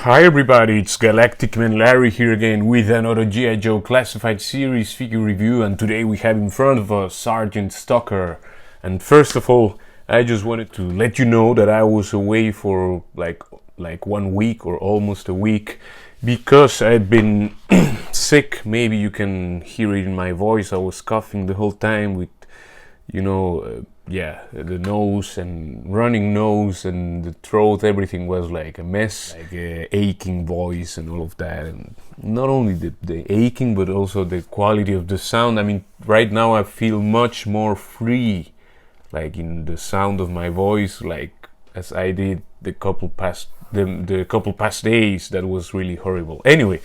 Hi everybody, it's Galactic Man Larry here again with another G.I. Joe Classified series figure review, and today we have in front of us Sgt.Stalker. And first of all, I just wanted to let you know that I was away for like 1 week or almost a week because I'd been sick. Maybe you can hear it in my voice. I was coughing the whole time with, the nose and running nose and the throat. Everything was like a mess, like aching voice and all of that. And not only the aching, but also the quality of the sound. I mean, right now I feel much more free, like in the sound of my voice, like as I did the couple past days. That was really horrible. Anyway,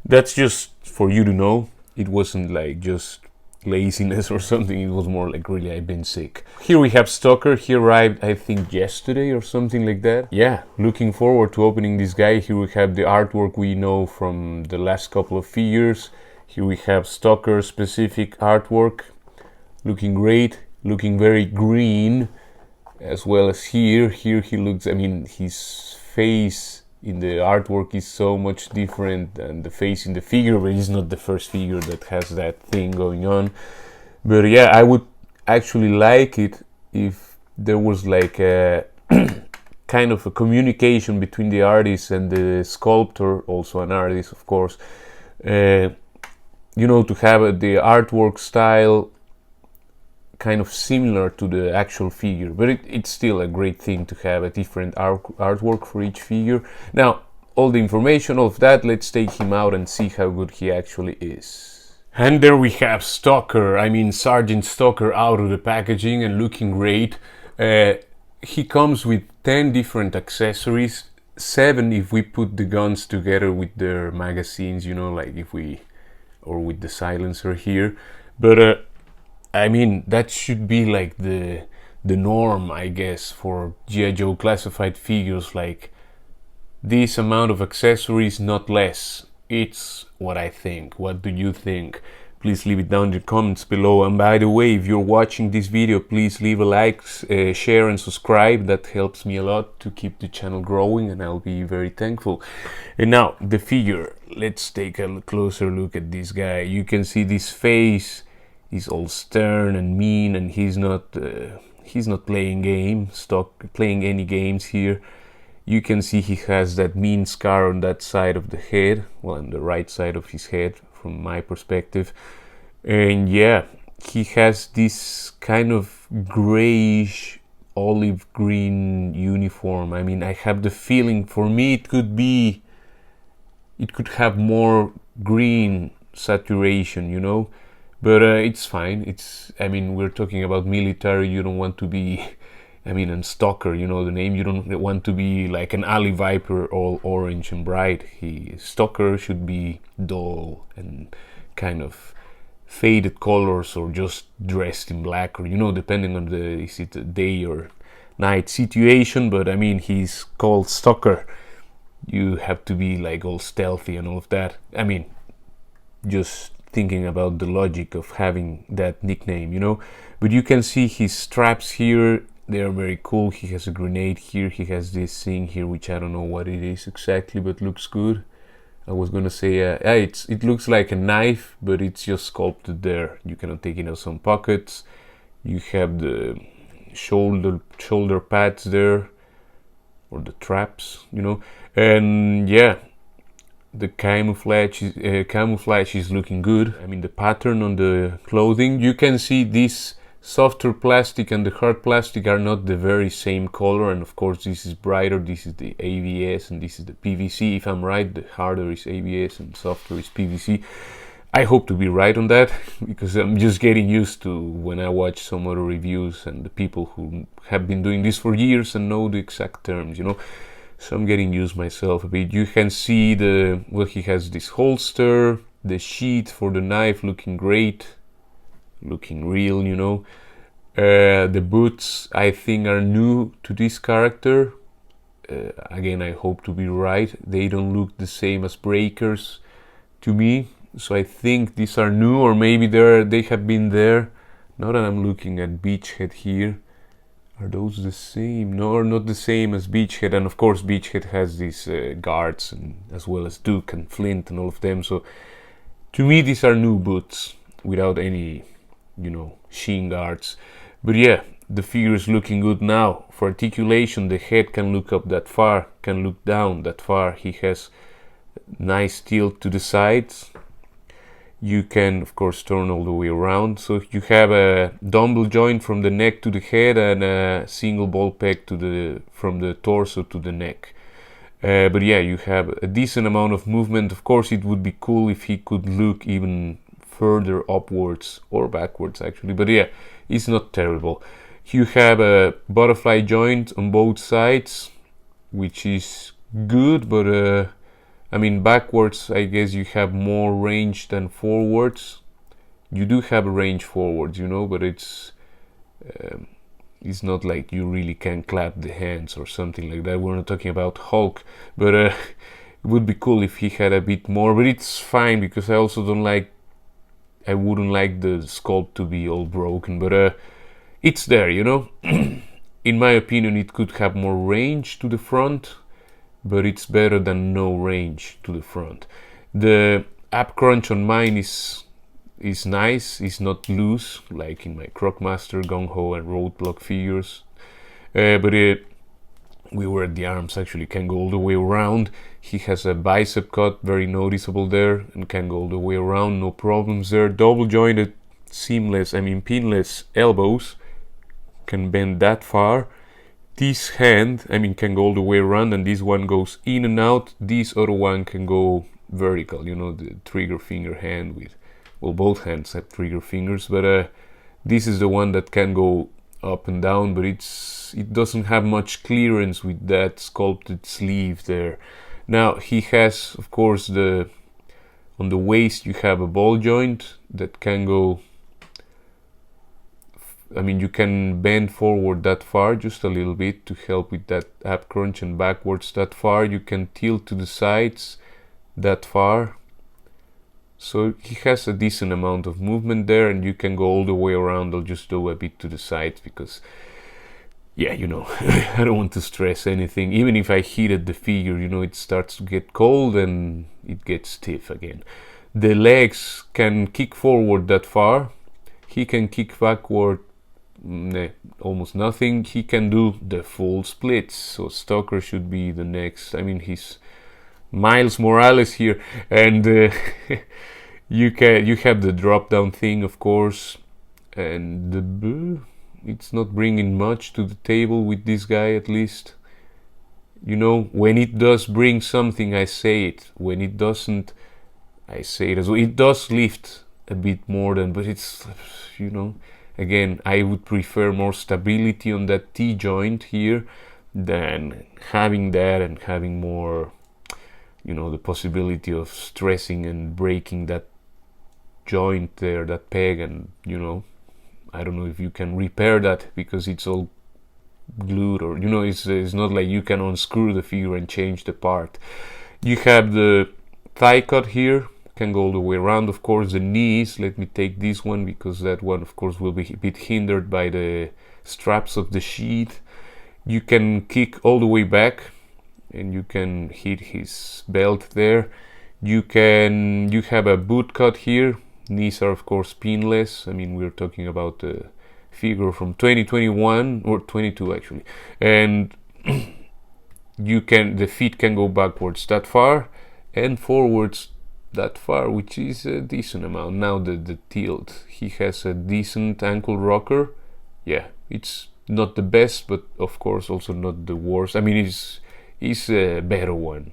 that's just for you to know. It wasn't like just laziness or something. It was more like really I've been sick. Here we have Stalker. He arrived I think yesterday or something like that. Yeah, looking forward to opening this guy. Here we have the artwork we know from the last couple of figures. Here we have Stalker specific artwork, looking great, looking very green, as well as here he looks, I mean, his face in the artwork is so much different than the face in the figure, but he's not the first figure that has that thing going on. But yeah, I would actually like it if there was like a kind of a communication between the artist and the sculptor, also an artist of course, to have the artwork style kind of similar to the actual figure, but it's still a great thing to have a different artwork for each figure. Now, all the information of that, let's take him out and see how good he actually is. And there we have Stalker, I mean Sgt.Stalker, out of the packaging and looking great. He comes with 10 different accessories, 7 if we put the guns together with their magazines, like or with the silencer here. But I mean, that should be like the norm, I guess, for G.I. Joe Classified figures, like this amount of accessories, not less. It's what I think. What do you think? Please leave it down in the comments below. And by the way, if you're watching this video, please leave a like, share and subscribe. That helps me a lot to keep the channel growing, and I'll be very thankful. And now, the figure. Let's take a closer look at this guy. You can see this face. He's all stern and mean, and he's not playing any games here. You can see he has that mean scar on that side of the head, well, on the right side of his head from my perspective. And yeah, he has this kind of grayish olive green uniform. I mean, I have the feeling, for me it could have more green saturation, but it's fine. I mean, we're talking about military. You don't want to be, and Stalker, the name. You don't want to be like an alley viper, all orange and bright. Stalker should be dull and kind of faded colors, or just dressed in black, or depending on is it a day or night situation. But I mean, he's called Stalker. You have to be like all stealthy and all of that. I mean, just thinking about the logic of having that nickname, But you can see his straps here. They are very cool. He has a grenade here. He has this thing here, which I don't know what it is exactly, but looks good. I was gonna say, it looks like a knife, but it's just sculpted there. You cannot take it out some pockets. You have the shoulder pads there, or the traps, and yeah. The camouflage is looking good. I mean, the pattern on the clothing, you can see this softer plastic and the hard plastic are not the very same color, and of course this is brighter. This is the ABS and this is the PVC. If I'm right, the harder is ABS and softer is PVC. I hope to be right on that, because I'm just getting used to when I watch some other reviews and the people who have been doing this for years and know the exact terms, So I'm getting used myself a bit. You can see he has this holster, the sheath for the knife looking great, looking real, The boots, I think, are new to this character. Again, I hope to be right. They don't look the same as Breakers to me. So I think these are new, or maybe they have been there. Now that I'm looking at Beachhead here, Are those the same? No, not the same as Beachhead, and of course Beachhead has these guards, and as well as Duke and Flint and all of them. So to me, these are new boots without any, sheen guards. But yeah, the figure is looking good now. For articulation, the head can look up that far, can look down that far. He has nice tilt to the sides. You can, of course, turn all the way around. So you have a dumbbell joint from the neck to the head and a single ball peg from the torso to the neck. But yeah, you have a decent amount of movement. Of course, it would be cool if he could look even further upwards or backwards, actually. But yeah, it's not terrible. You have a butterfly joint on both sides, which is good, but backwards, I guess you have more range than forwards. You do have a range forwards, but it's not like you really can clap the hands or something like that. We're not talking about Hulk, but it would be cool if he had a bit more. But it's fine, because I also I wouldn't like the sculpt to be all broken. But it's there, In my opinion, it could have more range to the front, but it's better than no range to the front. The ab crunch on mine is nice. It's not loose like in my Crocmaster, Gung Ho, and Roadblock figures. But we were at the arms, actually can go all the way around. He has a bicep cut, very noticeable there, and can go all the way around, no problems there. Double jointed, pinless elbows, can bend that far. This hand, can go all the way around, and this one goes in and out. This other one can go vertical, the trigger finger hand with, well, both hands have trigger fingers, but this is the one that can go up and down, but it doesn't have much clearance with that sculpted sleeve there. Now he has, of course, on the waist you have a ball joint that can go, you can bend forward that far just a little bit to help with that ab crunch, and backwards that far. You can tilt to the sides that far. So he has a decent amount of movement there, and you can go all the way around. I'll just do a bit to the sides because, yeah, I don't want to stress anything. Even if I heated the figure, it starts to get cold and it gets stiff again. The legs can kick forward that far. He can kick backward almost nothing. He can do the full splits. So Stalker should be the next. He's Miles Morales here, and you have the drop down thing, of course, and it's not bringing much to the table with this guy, at least. When it does bring something, I say it. When it doesn't, I say it as well. It does lift a bit more than, but it's, again, I would prefer more stability on that T joint here than having that and having more, the possibility of stressing and breaking that joint there, that peg, and I don't know if you can repair that because it's all glued, or it's not like you can unscrew the figure and change the part. You have the thigh cut here, can go all the way around. Of course, the knees, let me take this one because that one, of course, will be a bit hindered by the straps of the sheath. You can kick all the way back and you can hit his belt there. You have a boot cut here. Knees are, of course, pinless. We're talking about a figure from 2021 or 22 actually, and the feet can go backwards that far and forwards that far, which is a decent amount. Now the tilt, he has a decent ankle rocker. Yeah, it's not the best, but of course also not the worst. It's a better one,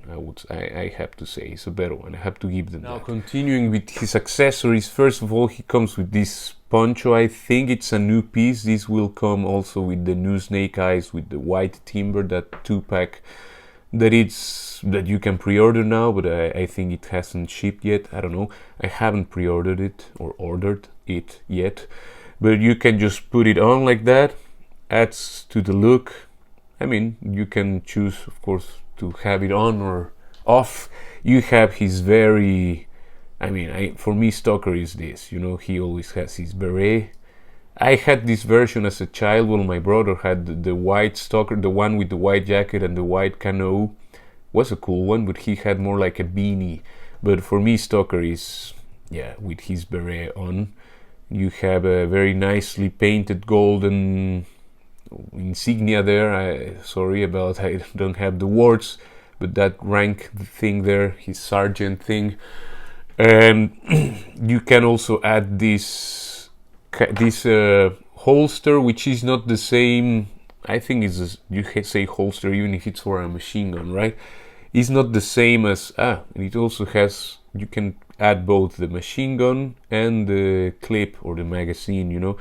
I have to say. It's a better one. I have to give them that. Now, continuing with his accessories, first of all, he comes with this poncho. I think it's a new piece. This will come also with the new Snake Eyes, with the white timber, that 2-pack that you can pre-order now, but I think it hasn't shipped yet. I don't know. I haven't pre-ordered it or ordered it yet. But you can just put it on like that. Adds to the look. You can choose, of course, to have it on or off. You have his very, for me, Stalker is this, he always has his beret. I had this version as a child. Well, my brother had the white Stalker, the one with the white jacket and the white cano. Was a cool one, but he had more like a beanie. But for me, Stalker is, yeah, with his beret on. You have a very nicely painted golden insignia there. Sorry about I don't have the words, but that rank thing there, his sergeant thing. And you can also add this holster, which is not the same. I think it's you say holster even if it's for a machine gun, right? It's not the same as it also has, you can add both the machine gun and the clip or the magazine, you know.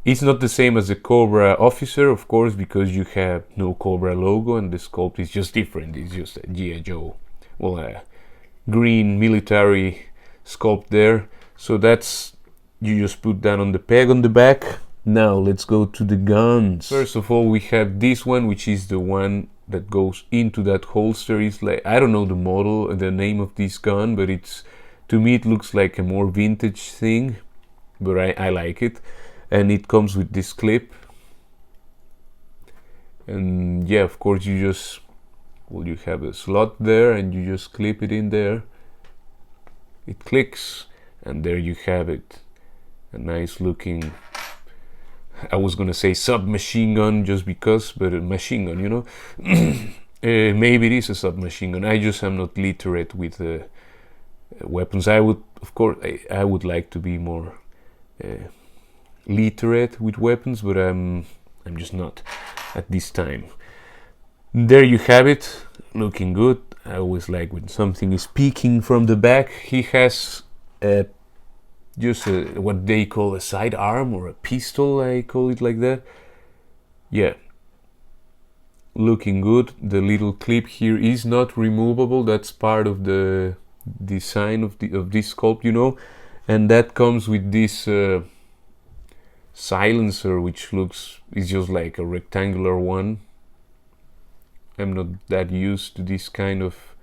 It's not the same as the Cobra officer, of course, because you have no Cobra logo and the sculpt is just different. It's just a G.I. Joe, well, green military sculpt there. So that's, you just put that on the peg on the back. Now let's go to the guns. First of all, we have this one, which is the one that goes into that holster. It's like, I don't know the model, the name of this gun, but it's, to me it looks like a more vintage thing, but I like it. And it comes with this clip, and yeah, of course you just, well, you have a slot there and you just clip it in there. It clicks and there you have it, a nice looking, I was gonna say submachine gun just because, but a machine gun, you know. Maybe it is a submachine gun. I just am not literate with weapons. I would, of course, I would like to be more literate with weapons, but I'm just not at this time. There you have it, looking good. I always like when something is peeking from the back. He has just what they call a sidearm or a pistol, I call it like that. Yeah, looking good. The little clip here is not removable. That's part of the design of this sculpt, you know, and that comes with this silencer, which is just like a rectangular one. I'm not that used to this kind of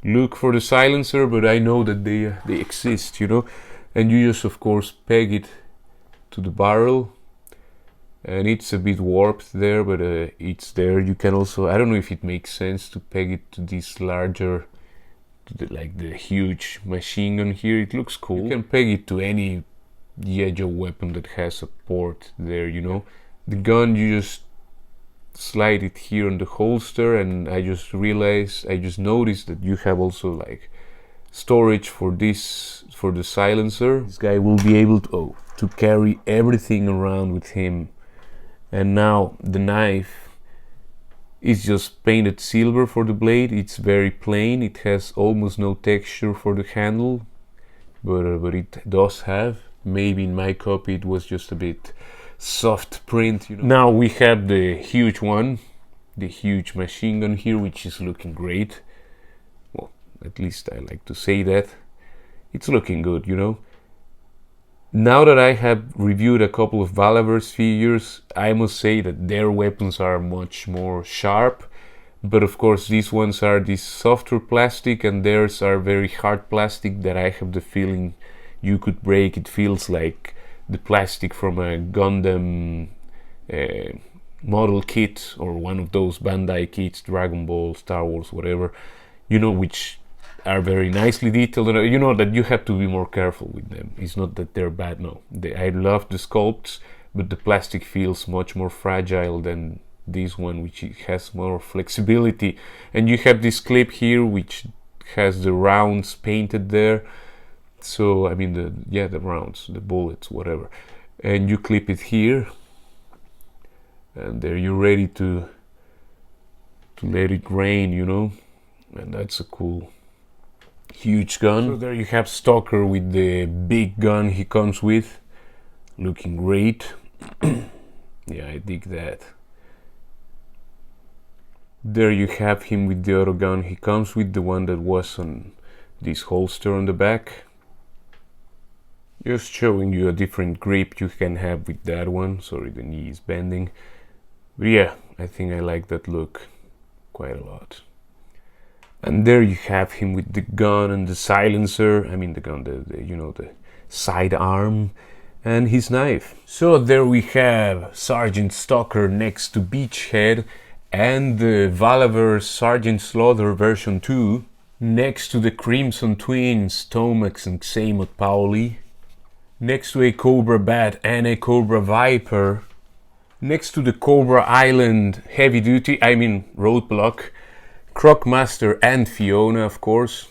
look for the silencer, but I know that they exist, you know. And you just, of course, peg it to the barrel, and it's a bit warped there, but it's there. You can also, I don't know if it makes sense to peg it to this larger, like the huge machine gun here. It looks cool. You can peg it to any G.I. Joe weapon that has a port there, you know. The gun, you just slide it here on the holster, and I just noticed that you have also like storage for this, for the silencer. This guy will be able to carry everything around with him. And now the knife is just painted silver for the blade. It's very plain. It has almost no texture for the handle, but it does have. Maybe in my copy it was just a bit soft print, you know. Now we have the huge one, the huge machine gun here, which is looking great. Well, at least I like to say that. It's looking good, you know. Now that I have reviewed a couple of Valaverse figures, I must say that their weapons are much more sharp. But of course these ones are this softer plastic and theirs are very hard plastic that I have the feeling you could break. It feels like the plastic from a Gundam model kit, or one of those Bandai kits, Dragon Ball, Star Wars, whatever, you know, which are very nicely detailed. You know that you have to be more careful with them. It's not that they're bad, no. I love the sculpts, but the plastic feels much more fragile than this one, which has more flexibility. And you have this clip here which has the rounds painted there. So I mean the rounds, the bullets, whatever, and you clip it here, and there you're ready to let it rain, you know. And that's a cool huge gun. So there you have Stalker with the big gun he comes with, looking great. Yeah, I dig that. There you have him with the other gun he comes with, the one that was on this holster on the back. Just showing you a different grip you can have with that one. Sorry, the knee is bending. But yeah, I think I like that look quite a lot. And there you have him with the gun and the silencer. I mean the gun, you know, the sidearm. and his knife. So there we have Sgt.Stalker next to Beachhead and the Valaverse Sergeant Slaughter version 2 next to the Crimson Twins Tomax and Xamot Pauli, next to a Cobra Bat and a Cobra Viper, next to the Cobra Island Heavy Duty, Roadblock, Crocmaster and Fiona, of course,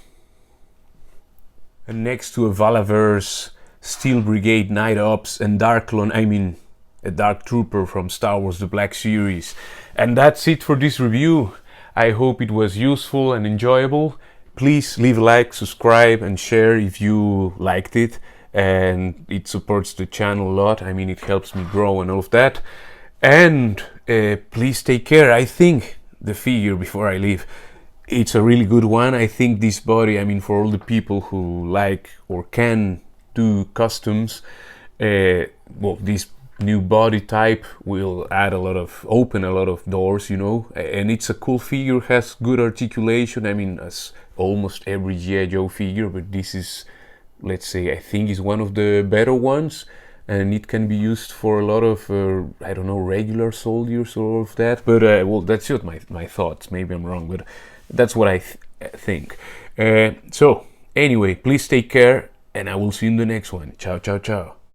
and next to a Valaverse Steel Brigade Night Ops and Darklon, a Dark Trooper from Star Wars The Black Series. And that's it for this review. I hope it was useful and enjoyable. Please leave a like, subscribe and share if you liked it, and it supports the channel a lot. It helps me grow and all of that. And please take care. I think the figure, before I leave, it's a really good one. I think this body, for all the people who like or can do customs, this new body type will open a lot of doors, and it's a cool figure, has good articulation, as almost every G.I. Joe figure, but this is, let's say, I think is one of the better ones, and it can be used for a lot of, regular soldiers or all of that, but that's just my thoughts, maybe I'm wrong, but that's what I think. So, anyway, please take care, and I will see you in the next one. Ciao, ciao, ciao.